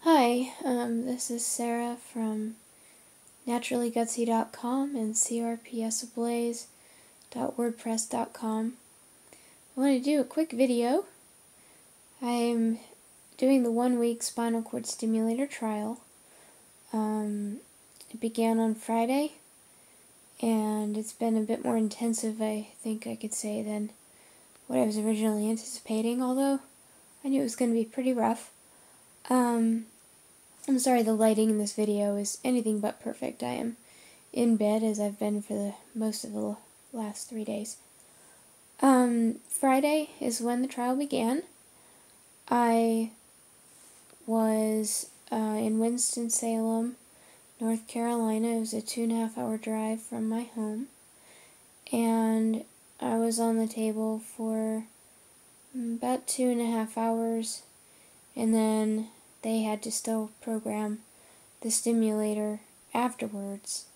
Hi, this is Sarah from naturallygutsy.com and crpsablaze.wordpress.com. I want to do a quick video. I'm doing the 1-week spinal cord stimulator trial. It began on Friday, and it's been a bit more intensive, I think I could say, than what I was originally anticipating, although I knew it was going to be pretty rough. I'm sorry the lighting in this video is anything but perfect. I am in bed, as I've been for most of the last 3 days. Friday is when the trial began. I was in Winston-Salem, North Carolina. It was a 2.5-hour drive from my home. And I was on the table for about 2.5 hours, and then they had to still program the stimulator afterwards.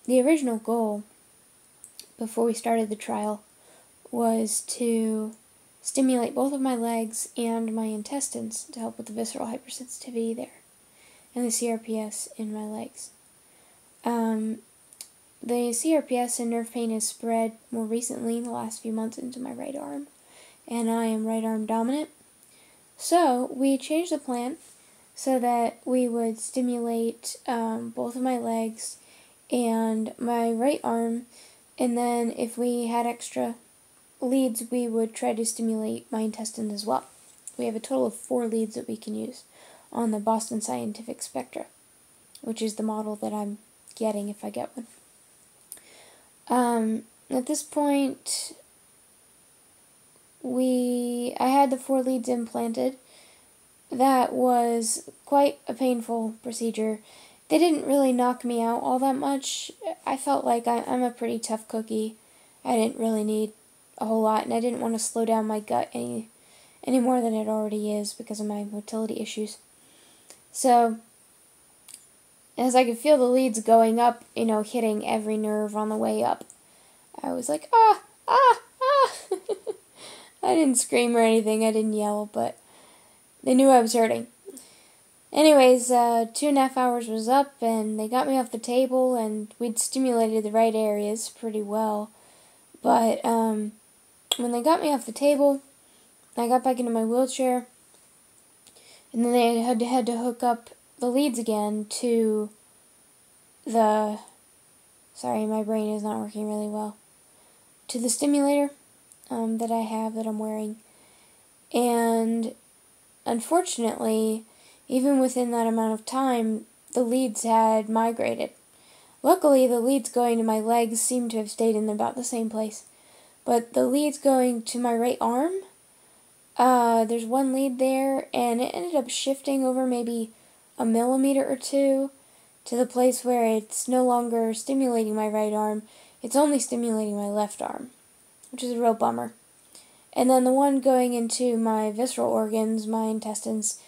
The original goal, before we started the trial, was to stimulate both of my legs and my intestines to help with the visceral hypersensitivity there, and the CRPS in my legs. The CRPS and nerve pain has spread more recently in the last few months into my right arm, and I am right arm dominant. So we changed the plan so that we would stimulate both of my legs and my right arm, and then if we had extra leads, we would try to stimulate my intestines as well. We have a total of 4 leads that we can use on the Boston Scientific Spectra, which is the model that I'm getting if I get one. At this point, I had the 4 leads implanted. That was quite a painful procedure. They didn't really knock me out all that much. I felt like I'm a pretty tough cookie. I didn't really need a whole lot, and I didn't want to slow down my gut any more than it already is because of my motility issues. So, as I could feel the leads going up, hitting every nerve on the way up, I was like, ah, ah, ah. I didn't scream or anything, I didn't yell, but they knew I was hurting. Anyways, 2.5 hours was up, and they got me off the table, and we'd stimulated the right areas pretty well. But when they got me off the table, I got back into my wheelchair, and then they had to hook up the leads again to the... Sorry, my brain is not working really well. To the stimulator that I have, that I'm wearing. And unfortunately, even within that amount of time, the leads had migrated. Luckily, the leads going to my legs seemed to have stayed in about the same place. But the leads going to my right arm, there's one lead there, and it ended up shifting over maybe a millimeter or two to the place where it's no longer stimulating my right arm. It's only stimulating my left arm, which is a real bummer. And then the one going into my visceral organs, my intestines,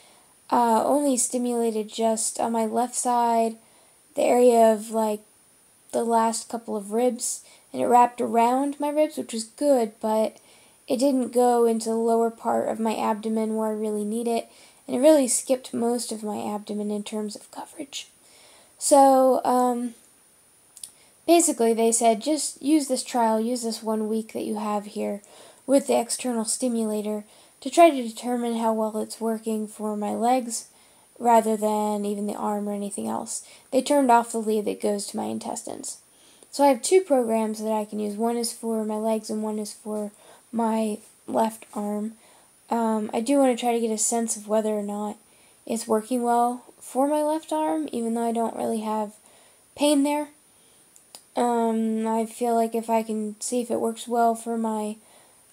only stimulated just on my left side, the area of like the last couple of ribs, and it wrapped around my ribs, which was good, but it didn't go into the lower part of my abdomen where I really need it, and it really skipped most of my abdomen in terms of coverage. So, basically they said, just use this trial, use this 1 week that you have here with the external stimulator to try to determine how well it's working for my legs rather than even the arm or anything else. They turned off the lead that goes to my intestines. So I have 2 programs that I can use. One is for my legs and one is for my left arm. I do want to try to get a sense of whether or not it's working well for my left arm, even though I don't really have pain there. I feel like if I can see if it works well for my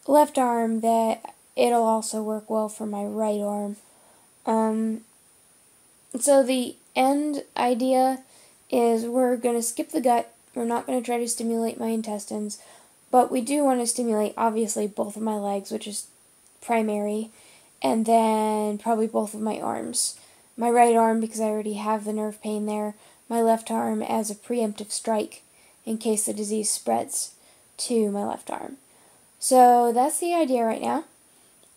left arm, that it'll also work well for my right arm. So the end idea is we're going to skip the gut. We're not going to try to stimulate my intestines, but we do want to stimulate, obviously, both of my legs, which is primary, and then probably both of my arms. My right arm, because I already have the nerve pain there. My left arm as a preemptive strike in case the disease spreads to my left arm. So that's the idea right now.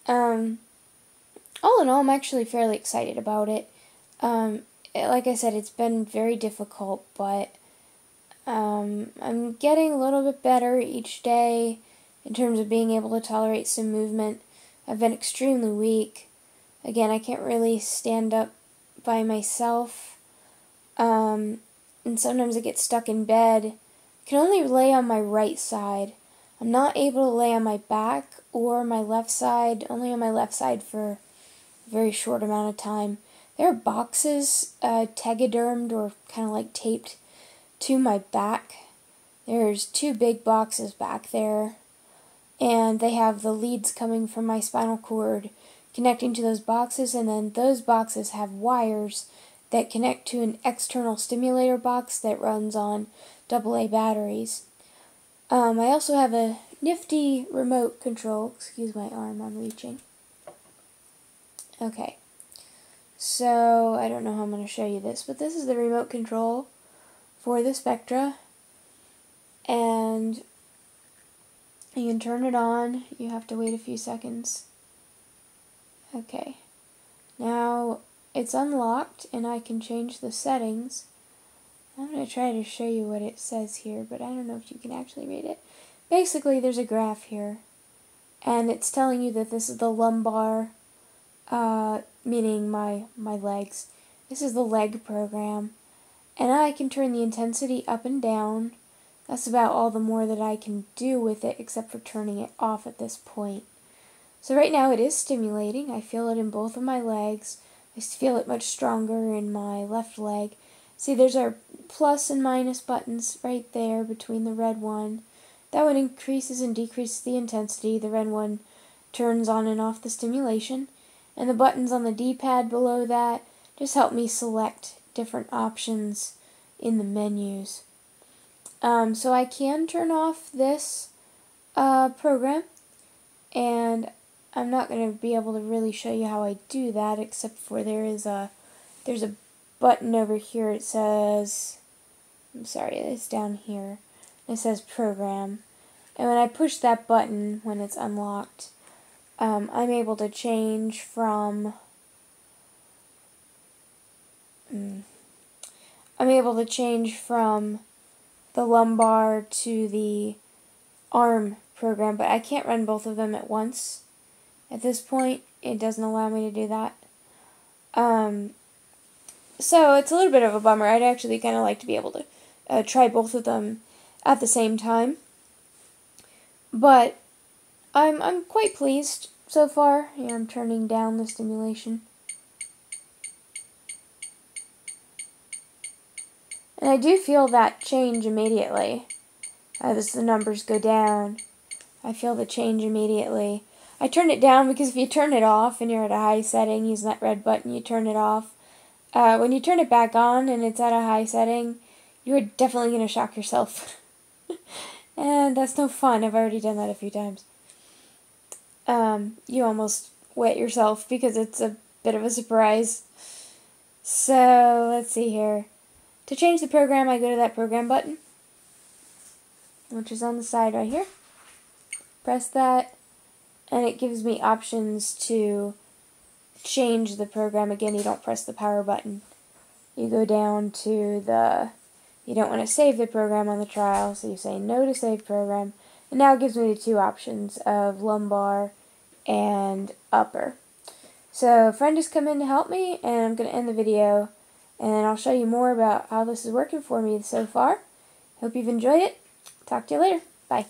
All in all, I'm actually fairly excited about it. Like I said, it's been very difficult, but I'm getting a little bit better each day in terms of being able to tolerate some movement. I've been extremely weak. Again, I can't really stand up by myself, and sometimes I get stuck in bed. I can only lay on my right side. I'm not able to lay on my back or my left side, only on my left side for a very short amount of time. There are boxes tegadermed or kind of like taped to my back. There's 2 big boxes back there, and they have the leads coming from my spinal cord connecting to those boxes, and then those boxes have wires that connect to an external stimulator box that runs on AA batteries. I also have a nifty remote control. Excuse my arm, I'm reaching. Okay, so I don't know how I'm going to show you this, but this is the remote control for the Spectra, and you can turn it on. You have to wait a few seconds. Okay, now it's unlocked and I can change the settings. I'm going to try to show you what it says here, but I don't know if you can actually read it. Basically, there's a graph here, and it's telling you that this is the lumbar, meaning my legs. This is the leg program, and I can turn the intensity up and down. That's about all the more that I can do with it, except for turning it off at this point. So right now it is stimulating. I feel it in both of my legs. I feel it much stronger in my left leg. See, there's our plus and minus buttons right there between the red one. That one increases and decreases the intensity. The red one turns on and off the stimulation. And the buttons on the D-pad below that just help me select different options in the menus. So I can turn off this program, and I'm not going to be able to really show you how I do that, except for there's a button over here. It says, it's down here. It says program, and when I push that button when it's unlocked, I'm able to change from the lumbar to the arm program, but I can't run both of them at once. At this point, it doesn't allow me to do that. So it's a little bit of a bummer. I'd actually kind of like to be able to try both of them at the same time. But I'm quite pleased so far. Here, I'm turning down the stimulation. And I do feel that change immediately. As the numbers go down, I feel the change immediately. I turn it down because if you turn it off and you're at a high setting, using that red button, you turn it off. When you turn it back on and it's at a high setting, you're definitely going to shock yourself. And that's no fun. I've already done that a few times. You almost wet yourself because it's a bit of a surprise. So, let's see here. To change the program, I go to that program button, which is on the side right here. Press that, and it gives me options to change the program. Again, you don't press the power button. You go down to you don't want to save the program on the trial, so you say no to save program. And now it gives me the 2 options of lumbar and upper. So a friend has come in to help me, and I'm going to end the video, and I'll show you more about how this is working for me so far. Hope you've enjoyed it. Talk to you later. Bye.